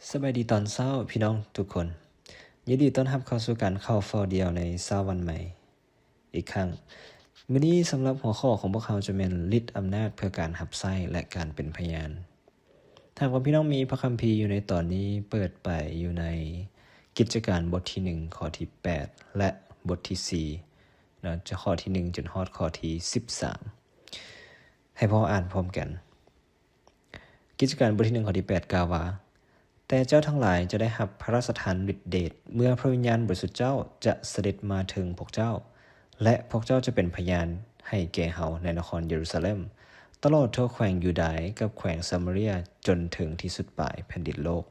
สบายดีตอนเช้าพี่น้องทุกคนยินดีต้อนรับเข้าสู่การเข้าเฝ้าเดียวในเช้าวันใหม่อีกครั้งมื้อนี้สำหรับหัวข้อของพวกเขาจะเป็นฤทธิ์อำนาจเพื่อการหับไส้และการเป็นพยานถ้าว่าพี่น้องมีพระคัมภีร์อยู่ในตอนนี้เปิดไปอยู่ในกิจการบทที่1ข้อที่8และบทที่4นะจะข้อที่1จนฮอดข้อที่13ให้พ่ออ่านพร้อมกันกิจการบทที่1ข้อที่8กล่าวว่าแต่เจ้าทั้งหลายจะได้รับพระราชทานฤทธิเดชเมื่อพระวิญญาณบริสุทธิ์เจ้าจะเสด็จมาถึงพวกเจ้าและพวกเจ้าจะเป็นพยานให้แก่เฮาในนครเยรูซาเล็มตลอดทั่วแคว้นยูดาห์กับแคว้นซามาเรียจนถึงที่สุดปลายแผ่นดินโลก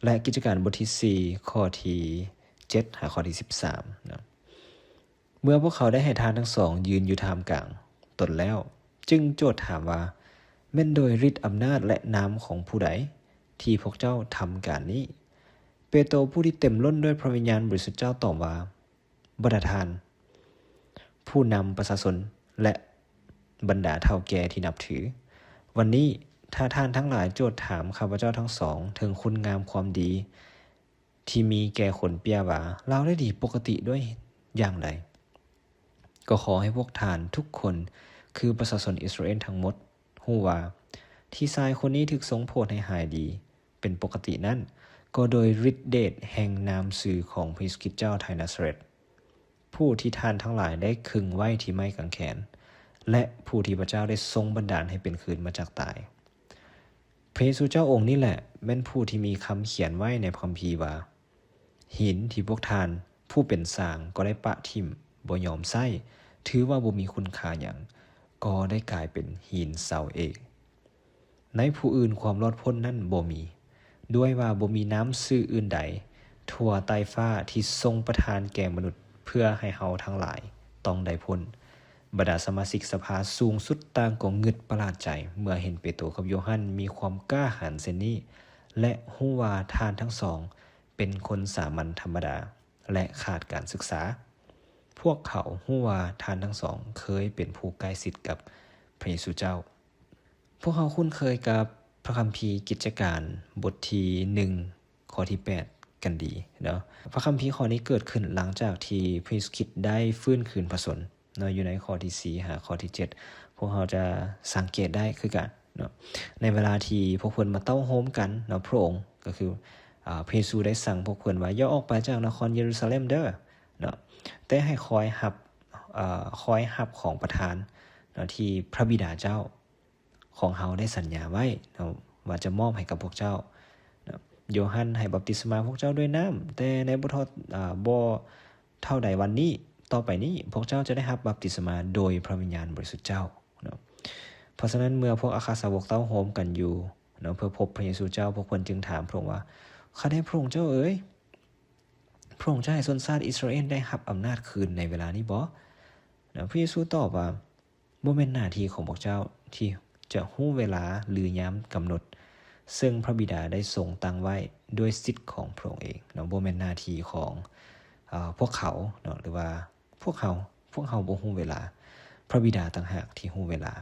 และกิจการบทที่4ข้อที่7หาข้อที่13นะเมื่อพวกเขาได้ให้ทานทั้งสองยืนอยู่ท่ามกลางตนแล้วจึงโจทย์ถามว่าแม่นโดยฤทธิ์อำนาจและนามของผู้ใดที่พวกเจ้าทำการนี้เปโตรผู้ที่เต็มล้นด้วยพระวิญญาณบริสุทธิ์เจ้าตอบว่าบรรดาทานผู้นำประชาชนและบรรดาเฒ่าแก่ที่นับถือวันนี้ถ้าท่านทั้งหลายโจทย์ถามข้าพเจ้าทั้งสองถึงคุณงามความดีที่มีแก่คนเปียว่าเราได้ดีปกติด้วยอย่างใดก็ขอให้พวกท่านทุกคนคือประชาชนอิสราเอลทั้งหมดฮู้ว่าที่ชายคนนี้ถูกทรงโปรดให้หายดีเป็นปกตินั้นก็โดยฤทธิเดชแห่งนามสื่อของพระเยซูคริสต์เจ้าไทนาซาเรตผู้ที่ท่านทั้งหลายได้คึงไว้ที่ไม้กางเขนและผู้ที่พระเจ้าได้ทรงบันดาลให้เป็นคืนมาจากตายพระเยซูเจ้าองค์นี้แหละแม่นผู้ที่มีคำเขียนไว้ในพระคัมภีร์ว่าหินที่พวกท่านผู้เป็นสร้างก็ได้ปะทิ่มบ่ยอมใช้ถือว่าบ่มีคุณค่าหยังก็ได้กลายเป็นหินเสาเอกในผู้อื่นความรอดพ้นนั้นบ่มีด้วยว่าบ่มีน้ำซื่ออื่นใดทั่วใต้ฟ้าที่ทรงประทานแก่มนุษย์เพื่อให้เฮาทั้งหลายต้องได้พ้นบรรดาสมาชิกสภาสูงสุดต่างก็งึดประหลาดใจเมื่อเห็นเปโตรกับโยฮันมีความกล้าหาญเช่นนี้และฮู้ว่าทานทั้งสองเป็นคนสามัญธรรมดาและขาดการศึกษาพวกเขาฮู้ว่าทานทั้งสองเคยเป็นผู้ใกล้ชิดกับพระเยซูเจ้าพวกเขาคุ้นเคยกับพระคัมภีร์กิจการบทที่1ข้อที่8กันดีเนาะพระคัมภีร์ข้อนี้เกิดขึ้นหลังจากที่พระเยซูคริสต์ได้ฟื้นคืนพระชนเนาะอยู่ในข้อที่4หาข้อที่7พวกเขาจะสังเกตได้คือกันเนาะในเวลาที่พวกเพิ่นมาเต้าโฮมกันเนาะพระองค์ก็คือพระเยซูได้สั่งพวกเพิ่นว่าอย่าออกไปจากนครเยรูซาเล็มเด้อเนาะแต่ให้คอยรับของประทานเนาะที่พระบิดาเจ้าของเฮาได้สัญญาไว้เนาะว่าจะมอบให้กับพวกเจ้านะโยฮันให้บัพติศมาพวกเจ้าด้วยน้ำแต่ในบ่เท่าใดวันนี้ต่อไปนี้พวกเจ้าจะได้รับบัพติศมาโดยพระวิญญาณบริสุทธิ์เจ้าเนาะเพราะฉะนั้นเมื่อพวกอาคาสาวกเต้าโฮมกันอยู่เนาะเพื่อพบพระเยซูเจ้าพวกเพิ่นจึงถามพระองค์ว่าข้าได้พระองค์เจ้าเอ๋ยพระองค์จะให้ชนชาติอิสราเอลได้รับอำนาจคืนในเวลานี้บ่นะพระเยซูตอบว่าบ่แม่นหน้าที่ของพวกเจ้าที่จะฮู้เวลาหรือยามกำหนดซึ่งพระบิดาได้ทรงตั้งไว้ด้วยสิทธิ์ของพระองค์เองเนาะบ่แม่นหน้าที่ของพวกเขาเนาะหรือว่าพวกเขาบ่ฮู้เวลาพระบิดาต่างหากที่ฮู้เวลา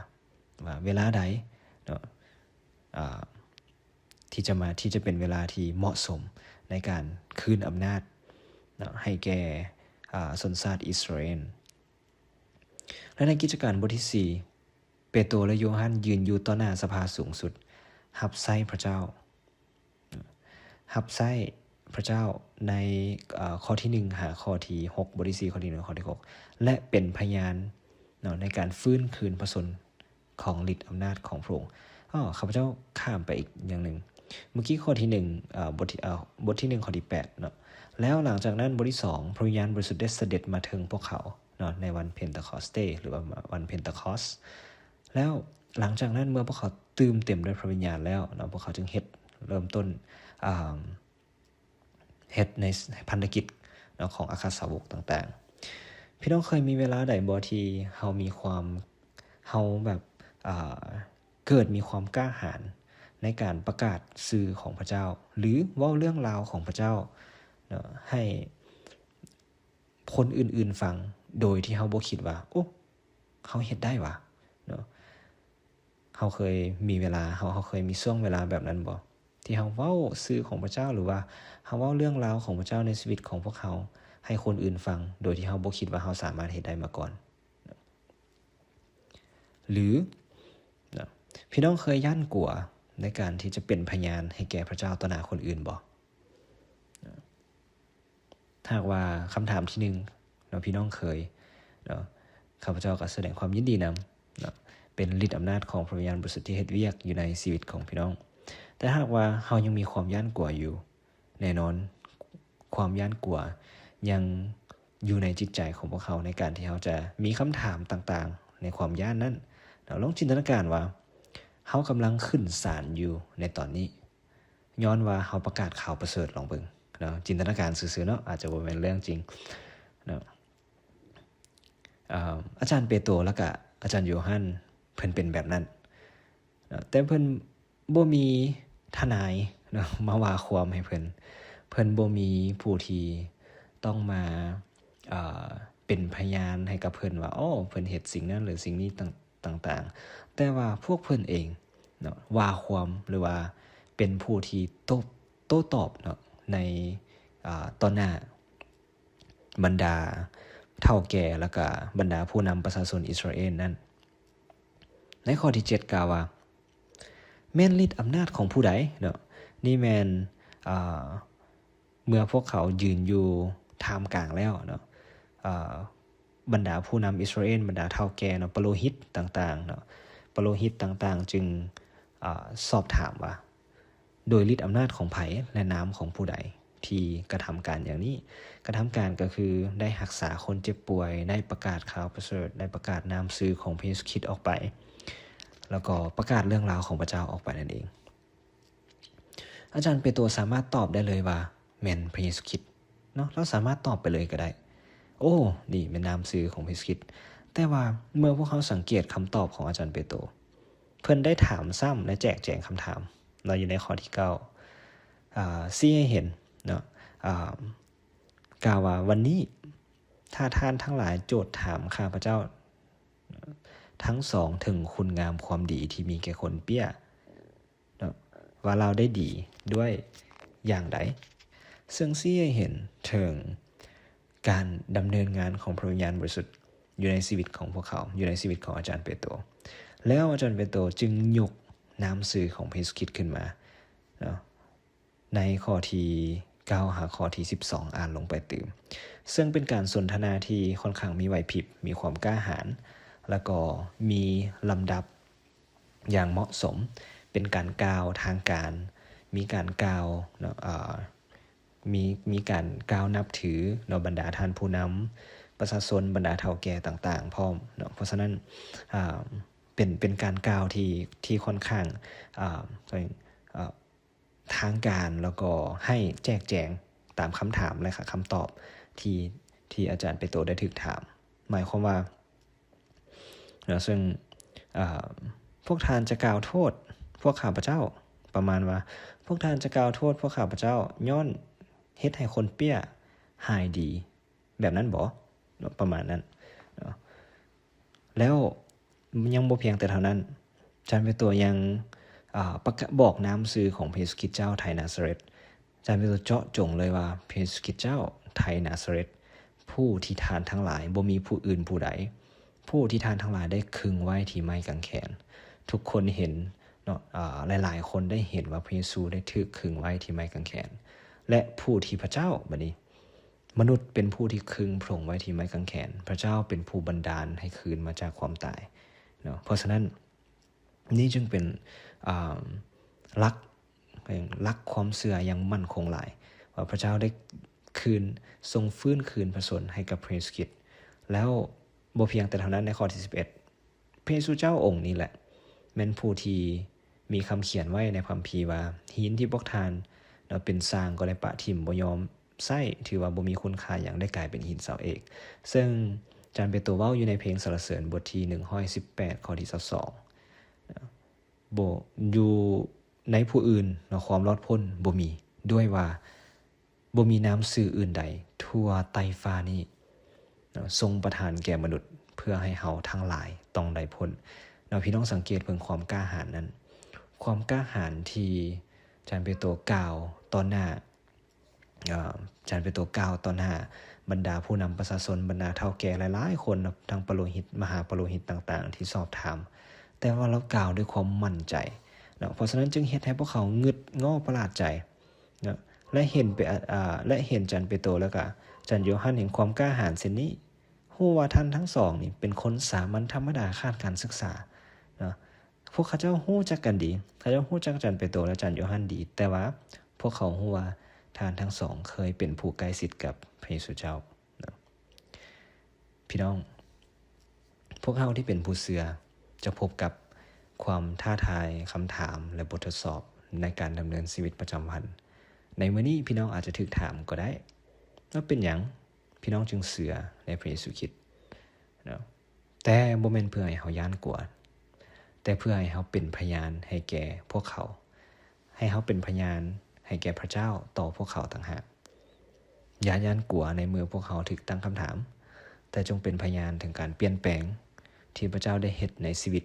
ว่าเวลาใดเนาะที่จะเป็นเวลาที่เหมาะสมในการคืนอำนาจเนาะให้แก่ชนชาติอิสราเอลและในกิจการบทที่4เปโตรและโยฮันยืนอยู่ต่อหน้าสภาสูงสุดรับใช้พระเจ้ารับใช้พระเจ้าในข้อที่1หาข้อที่6บทที่4ข้อที่1ข้อที่6และเป็นพยานเนาะในการฟื้นคืนพระชนของฤทธิ์อำนาจของพระองค์ข้าพเจ้าข้ามไปอีกอย่างหนึ่งเมื่อกี้ข้อที่1บทที่1ข้อที่8เนาะแล้วหลังจากนั้นบทที่2พระวิญญาณบริสุทธิ์ได้เสด็จมาถึงพวกเขาเนาะในวันเพนเทคอสเตหรือว่าวันเพนเทคอสแล้วหลังจากนั้นเมื่อพวกเขาตื่มเต็มด้วยพระวิญญาณแล้วเนาะพวกเขาจึงเริ่มต้นเฮ็ดในพันธกิจเนาะของอาคาสาวกต่างๆพี่น้องเคยมีเวลาใดบ่ที่เฮาแบบเกิดมีความกล้าหาญในการประกาศสื่อของพระเจ้าหรือเว้าเรื่องราวของพระเจ้าเนาะให้คนอื่นๆฟังโดยที่เฮาบ่คิดว่าโอ้เฮาเฮ็ดได้วะเนาะเฮาเคยมีเวลาเฮาเคยมีช่วงเวลาแบบนั้นบ่ ที่เฮาเว้าชื่อของพระเจ้าหรือว่าเฮาเว้าเรื่องราวของพระเจ้าในชีวิตของพวกเขาให้คนอื่นฟังโดยที่เฮาบ่คิดว่าเฮาสามารถเฮ็ดได้มาก่อนหรือพี่น้องเคยย่านกลัวในการที่จะเป็นพยานให้แก่พระเจ้าต่อหน้าคนอื่นบ่ถ้าว่าคำถามที่1เนาะพี่น้องเคยเนาะข้าพเจ้าก็แสดงความยินดีนำเนาะเป็นฤทธิ์อำนาจของพระวิญญาณบริสุทธิ์ที่เฮ็ดเวียกอยู่ในชีวิตของพี่น้องแต่หากว่าเฮายังมีความย้านกลัวอยู่แน่นอนความย้านกลัวยังอยู่ในจิตใจของพวกเขาในการที่เขาจะมีคำถามต่างๆในความย้านนั้นเราลองจินตนาการว่าเฮากำลังขึ้นศาลอยู่ในตอนนี้ย้อนว่าเฮาประกาศข่าวประเสริฐลองเบิ่งเนาะจินตนาการซื่อๆเนาะอาจจะบ่แม่นเรื่องจริงเนาะอาจารย์เปโตรแล้วก็อาจารย์โยฮั่นเพิ่นเป็นแบบนั้นแต่เพิ่นบ่มีทนายเนาะมาว่าความให้เพิ่นบ่มีผู้ที่ต้องมาเป็นพยานให้กับเพิ่นว่าอ้อเพิ่นเฮ็ดสิ่งนั้นหรือสิ่งนี้ต่างๆแต่ว่าพวกเพิ่นเองเนาะว่าความหรือว่าเป็นผู้ที่โต้ตอบเนาะในต่อหน้าบรรดาเฒ่าแก่แล้วก็บรรดาผู้นำประชาชนอิสราเอลนั้นในข้อที่7กล่าวว่าแม่นฤทธิ์อำนาจของผู้ใดเนาะนี่แม่นเมื่อพวกเขายืนอยู่ท่ามกลางแล้วเนาะบรรดาผู้นำอิสราเอลบรรดาเฒ่าแก่เนาะปโลหิตต่างๆเนาะปโลหิตต่างๆจึงสอบถามว่าโดยฤทธิ์อำนาจของไผและนามของผู้ใดที่กระทำการอย่างนี้กระทำการก็คือได้รักษาคนเจ็บป่วยได้ประกาศข่าวประเสริฐได้ประกาศนามชื่อของพระเยซูคริสต์ออกไปแล้วก็ประกาศเรื่องราวของพระเจ้าออกไปนั่นเองอาจารย์เปโตรสามารถตอบได้เลยว่าแม่นพระเยซูคริสต์เนาะเราสามารถตอบไปเลยก็ได้โอ้นี่เป็นนามชื่อของพระเยซูคริสต์แต่ว่าเมื่อพวกเขาสังเกตคำตอบของอาจารย์เปโตรเพิ่นได้ถามซ้ำและแจกแจงคำถามเราอยู่ในข้อที่9ชี้ให้เห็นเนาะกล่าวว่าวันนี้ถ้าท่านทั้งหลายโจทย์ถามข้าพเจ้าทั้งสองถึงคุณงามความดีที่มีแก่คนเปี้ยเนาะว่าเราได้ดีด้วยอย่างใดซึ่งชี้ให้เห็นถึงการดำเนินงานของพระวิญญาณบริสุทธิ์อยู่ในชีวิตของพวกเขาอยู่ในชีวิตของอาจารย์เปโตรแล้วอาจารย์เปโตรจึงยกนามชื่อของพระเยซูคริสต์ขึ้นมาเนาะในข้อที่9หาข้อที่12อ่านลงไปตื่มซึ่งเป็นการสนทนาที่ค่อนข้างมีไหวพริบมีความกล้าหาญแล้วก็มีลำดับอย่างเหมาะสมเป็นการกล่าวทางการมีการกล่าวเนาะมีการกล่าวนับถือเนาะบรรดาท่านผู้นำประชาชนบรรดาเฒ่าแก่ต่างๆพร้อมเนาะเพราะฉะนั้นเป็นการกล่าวที่ค่อนข้างทางการแล้วก็ให้แจกแจงตามคำถามและคำตอบที่อาจารย์เปโตรได้ถูกถามหมายความว่าซึ่งพวกท่านจะกล่าวโทษพวกข้าพเจ้าประมาณว่าพวกท่านจะกล่าวโทษพวกข้าพเจ้าย้อนเฮ็ดให้คนเปี้ยหายดีแบบนั้นบ่ประมาณนั้นแล้วยังบ่เพียงแต่เท่านั้นอาจารย์เปโตรยังบอกนามชื่อของพระเยซูคริสต์เจ้าไทยนาซาเรตอาจารย์เปโตรเจาะจงเลยว่าพระเยซูคริสต์เจ้าไทยนาซาเรตผู้ที่ท่านทั้งหลายบ่มีผู้อื่นผู้ใดผู้ที่ท่านทั้งหลายได้คึงไว้ที่ไม้กางเขนทุกคนเห็นเนาะหลายๆคนได้เห็นว่าพระเยซูได้ถูกคึงไว้ที่ไม้กางเขนและผู้ที่พระเจ้าบัดนี้มนุษย์เป็นผู้ที่คึงพระองค์ไว้ที่ไม้กางเขนพระเจ้าเป็นผู้บันดาลให้คืนมาจากความตายเนาะเพราะฉะนั้นนี่จึงเป็นลักความเชื่ออย่างมั่นคงหลายว่าพระเจ้าได้คืนทรงฟื้นคืนพระชนให้กับพระเยซูคริสต์แล้วบ่เพียงแต่เท่านั้นในข้อที่11พระเยซูเจ้าองค์นี้แหละแม่นผู้ที่มีคำเขียนไว้ในพระคัมภีร์ว่าหินที่พวกท่านเป็นสร้างก็ได้ปะทิ่มบ่ยอมใช้ถือว่าบ่มีคุณค่าหยังได้กลายเป็นหินเสาเอกซึ่งอาจารย์เปโตรเว้าอยู่ในเพลงสรรเสริญบทที่118ข้อที่22บ่อยู่ในผู้อื่นเนาะความรอดพ้นบ่มีด้วยว่าบ่มีนามชื่ออื่นใดทั่วไตรฟ้านี้ทรงประทานแก่มนุษย์เพื่อให้เฮาทั้งหลายต้องได้พ้นเนาะพี่น้องสังเกตเพิ่งความกล้าหาญนั้นความกล้าหาญที่ อาจารย์เปโตรกล่าวต่อหน้าอาจารย์เปโตรกล่าวต่อหน้าบรรดาผู้นำประชาชนบรรดาเฒ่าแก่หลายๆคนทั้งปโลหิตมหาปโลหิตต่างๆที่สอบถามแต่ว่าเรากล่าวด้วยความมั่นใจนะเพราะฉะนั้นจึงเฮ็ดให้พวกเขางึดง้อประหลาดใจนะและเห็นและเห็นอาจารย์เปโตรแล้วก็อาจารย์โยฮั่นเห็นความกล้าหาญเช่นนี้ฮู้ว่าท่านทั้งสองนี่เป็นคนสามัญธรรมดาขาดการศึกษานะพวกเขาเจ้าฮู้จักกันดีเขาเจ้าฮู้จักอาจารย์เปโตรและอาจารย์โยฮั่นดีแต่ว่าพวกเขาฮู้ว่าท่านทั้งสองเคยเป็นผู้ใกล้ชิดกับพระเยซูเจ้านะพี่น้องพวกเราที่เป็นผู้เชื่อจะพบกับความท้าทายคำถามและบททดสอบในการดำเนินชีวิตประจำวันในมื้อนี้พี่น้องอาจจะถูกถามก็ได้ว่าเป็นหยังพี่น้องจึงเชื่อในพระเยซูคริสต์นะแต่บ่แม่นเพื่อให้เฮาย้านกลัวแต่เพื่อให้เฮาเป็นพยานให้แก่พวกเขาให้เฮาเป็นพยานให้แก่พระเจ้าต่อพวกเขาต่างหากอย่าย้านกลัวในเมื่อพวกเขาถูกตั้งคำถามแต่จงเป็นพยานถึงการเปลี่ยนแปลงที่พระเจ้าได้เฮ็ดในชีวิต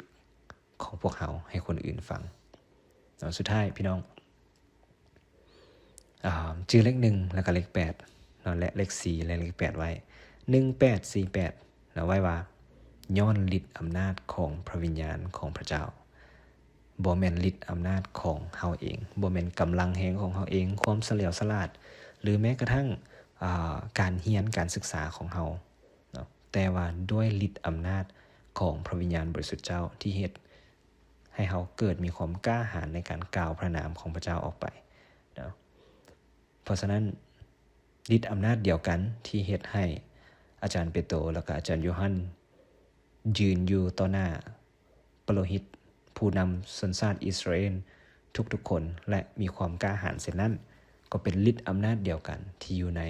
ของพวกเขาให้คนอื่นฟังสุดท้ายพี่น้องชื่อเลข1แล้วก็เลข8และเลข4และเลข8ไว้1848แล้วไว้ว่าย้อนฤทธิ์อำนาจของพระวิญญาณของพระเจ้าบ่แม่นฤทธิ์อำนาจของเฮาเองบ่แม่นกำลังแห่งของเฮาเองความเฉลียวฉลาดหรือแม้กระทั่งการเรียนการศึกษาของเฮาแต่ว่าด้วยฤทธิ์อำนาจของพระวิญญาณบริสุทธิ์เจ้าที่เฮ็ดให้เฮาเกิดมีความกล้าหาญในการกล่าวพระนามของพระเจ้าออกไปนะเพราะฉะนั้นฤทธิ์อำนาจเดียวกันที่เฮ็ดให้อาจารย์เปโตรและก็อาจารย์โยฮั่นยืนอยู่ต่อหน้าปโลหิตผู้นำชนชาติอิสราเอลทุกๆคนและมีความกล้าหาญเช่นนั้นก็เป็นฤทธิ์อำนาจเดียวกันที่อยู่ใน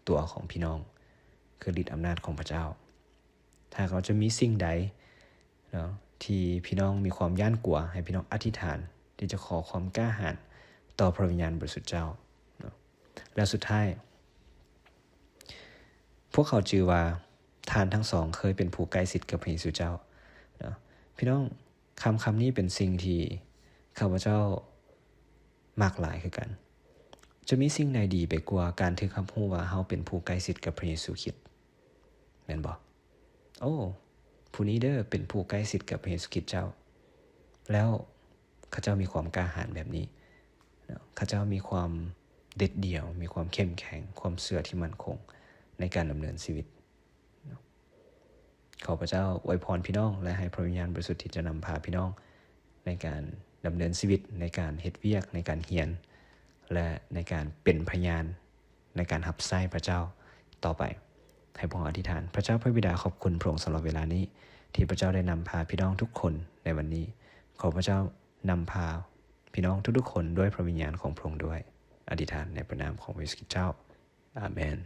ตัวของพี่น้องคือฤทธิ์อำนาจของพระเจ้าถ้าเขาจะมีสิ่งใดเนาะที่พี่น้องมีความย้านกลัวให้พี่น้องอธิษฐานที่จะขอความกล้าหาญต่อพระวิญญาณบริสุทธิ์เจ้าเนาะและสุดท้ายพวกเขาชื่อว่าท่านทั้งสองเคยเป็นผู้ใกล้ชิดกับพระเยซูเจ้าเนาะพี่น้องคำนี้เป็นสิ่งที่ข้าพเจ้ามากหลายคือกันจะมีสิ่งใดดีไปกว่าการถึกรับรู้ว่าเฮาเป็นผู้ใกล้ชิดกับพระเยซูคริสต์แม่นบ่โอ้ผู้นี้เด้อเป็นผู้ใกล้ชิดกับพระเยซูคริสต์เจ้าแล้วข้าเจ้ามีความกล้าหาญแบบนี้ข้าเจ้ามีความเด็ดเดี่ยวมีความเข้มแข็งความเชื่อที่มั่นคงในการดำเนินชีวิตขอพระเจ้าอวยพรพี่น้องและให้พระวิญญาณบริสุทธิ์ที่จะนำพาพี่น้องในการดำเนินชีวิตในการเฮ็ดเวียกในการเรียนและในการเป็นพยานในการรับใช้พระเจ้าต่อไปให้พวกเราอธิษฐานพระเจ้าพระบิดาขอบคุณพระองค์สำหรับเวลานี้ที่พระเจ้าได้นำพาพี่น้องทุกคนในวันนี้ขอพระเจ้านำพาพี่น้องทุกๆคนด้วยพระวิญญาณของพระองค์ด้วยอธิษฐานในพระนามของพระเยซูคริสต์เจ้าอาเมน